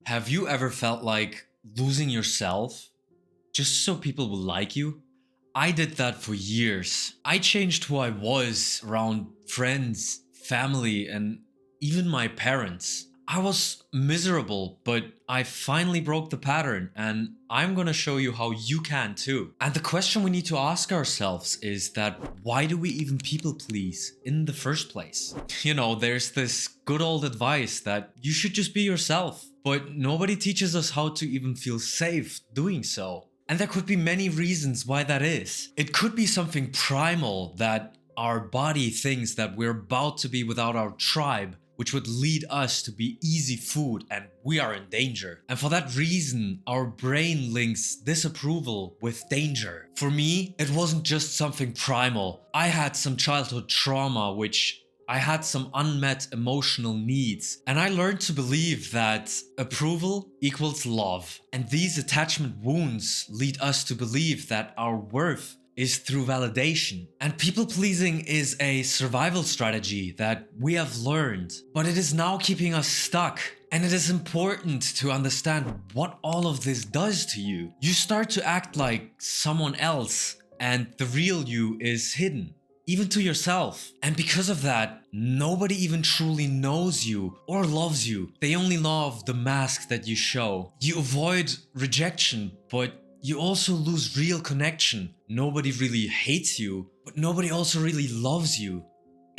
Have you ever felt like losing yourself just so people will like you? I did that for years. I changed who I was around friends, family, and even my parents. I was miserable, but I finally broke the pattern, and I'm gonna show you how you can too. And the question we need to ask ourselves is that why do we even people please in the first place? There's this good old advice that you should just be yourself, but nobody teaches us how to even feel safe doing so. And there could be many reasons why that is. It could be something primal that our body thinks that we're about to be without our tribe, which would lead us to be easy food and we are in danger. And for that reason, our brain links disapproval with danger. For me, it wasn't just something primal. I had some childhood trauma, which I had some unmet emotional needs, and I learned to believe that approval equals love. And these attachment wounds lead us to believe that our worth is through validation. And people pleasing is a survival strategy that we have learned, but it is now keeping us stuck. And it is important to understand what all of this does to you. You start to act like someone else, and the real you is hidden, even to yourself. And because of that, nobody even truly knows you or loves you. They only love the mask that you show. You avoid rejection, but you also lose real connection. Nobody really hates you, but nobody also really loves you.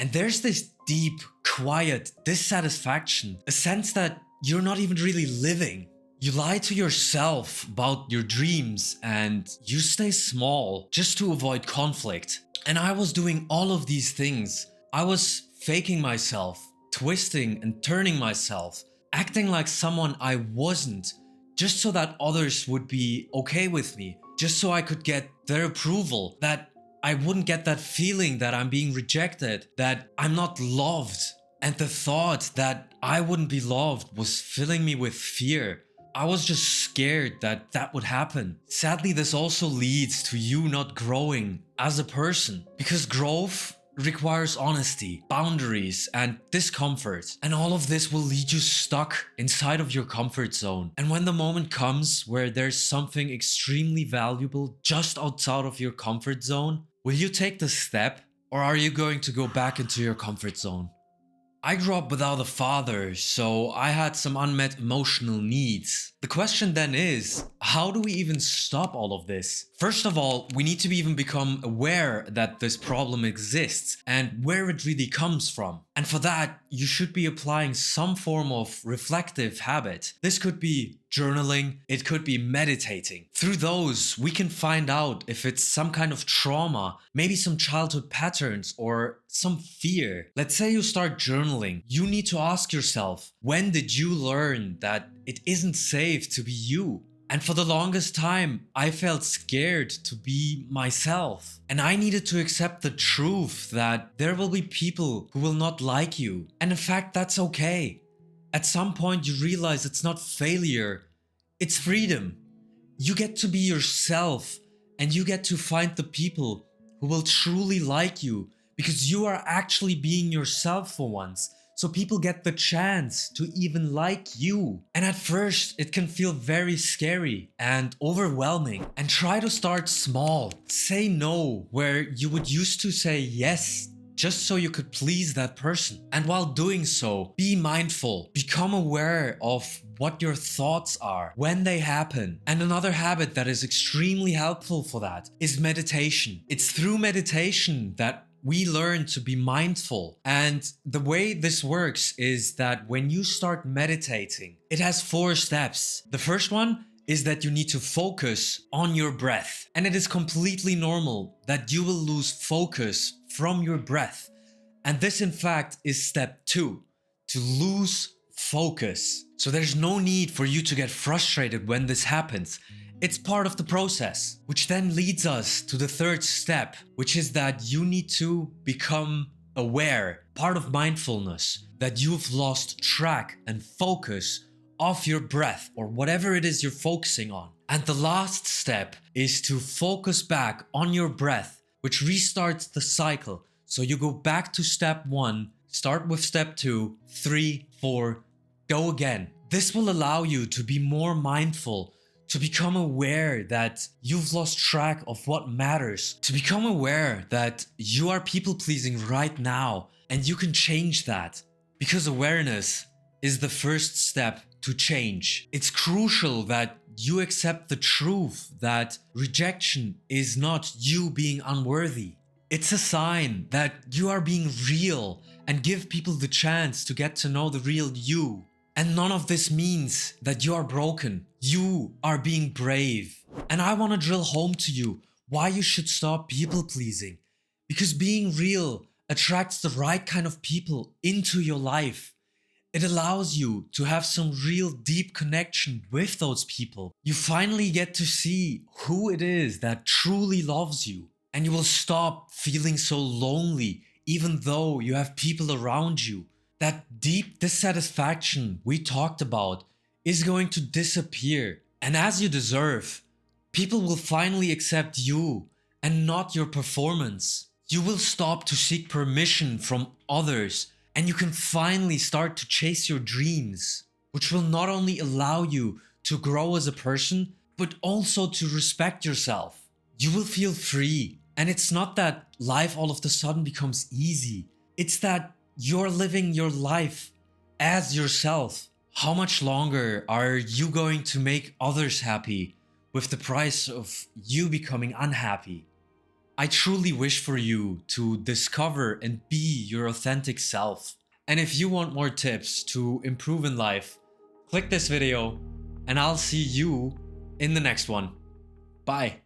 And there's this deep, quiet dissatisfaction, a sense that you're not even really living. You lie to yourself about your dreams and you stay small just to avoid conflict. And I was doing all of these things. I was faking myself, twisting and turning myself, acting like someone I wasn't, just so that others would be okay with me, just so I could get their approval, that I wouldn't get that feeling that I'm being rejected, that I'm not loved. And the thought that I wouldn't be loved was filling me with fear. I was just scared that that would happen. Sadly, this also leads to you not growing as a person, because growth requires honesty, boundaries, and discomfort. And all of this will lead you stuck inside of your comfort zone. And when the moment comes where there's something extremely valuable just outside of your comfort zone, will you take the step, or are you going to go back into your comfort zone? I grew up without a father, so I had some unmet emotional needs. The question then is, how do we even stop all of this? First of all, we need to even become aware that this problem exists and where it really comes from. And for that, you should be applying some form of reflective habit. This could be journaling, it could be meditating. Through those, we can find out if it's some kind of trauma, maybe some childhood patterns or some fear. Let's say you start journaling. You need to ask yourself, when did you learn that it isn't safe to be you? And for the longest time, I felt scared to be myself. And I needed to accept the truth that there will be people who will not like you. And in fact, that's okay. At some point, you realize it's not failure, it's freedom. You get to be yourself, and you get to find the people who will truly like you, because you are actually being yourself for once. So people get the chance to even like you. And at first, it can feel very scary and overwhelming. And try to start small. Say no where you would used to say yes, just so you could please that person. And while doing so, be mindful. Become aware of what your thoughts are when they happen. And another habit that is extremely helpful for that is meditation. It's through meditation that we learn to be mindful. And the way this works is that when you start meditating, it has 4 steps. The first one is that you need to focus on your breath. And it is completely normal that you will lose focus from your breath. And this, in fact, is step 2, to lose focus. So there's no need for you to get frustrated when this happens. It's part of the process, which then leads us to the 3rd step, which is that you need to become aware, part of mindfulness, that you've lost track and focus of your breath or whatever it is you're focusing on. And the last step is to focus back on your breath, which restarts the cycle. So you go back to step 1, start with step 2, 3, 4, go again. This will allow you to be more mindful, to become aware that you've lost track of what matters, to become aware that you are people pleasing right now and you can change that. Because awareness is the first step to change. It's crucial that you accept the truth that rejection is not you being unworthy. It's a sign that you are being real and give people the chance to get to know the real you. And none of this means that you are broken. You are being brave. And I want to drill home to you why you should stop people pleasing. Because being real attracts the right kind of people into your life. It allows you to have some real deep connection with those people. You finally get to see who it is that truly loves you. And you will stop feeling so lonely even though you have people around you. That deep dissatisfaction we talked about is going to disappear. And as you deserve, people will finally accept you and not your performance. You will stop to seek permission from others and you can finally start to chase your dreams, which will not only allow you to grow as a person, but also to respect yourself. You will feel free. And it's not that life all of a sudden becomes easy. It's that you're living your life as yourself. How much longer are you going to make others happy with the price of you becoming unhappy? I truly wish for you to discover and be your authentic self. And if you want more tips to improve in life, click this video and I'll see you in the next one. Bye.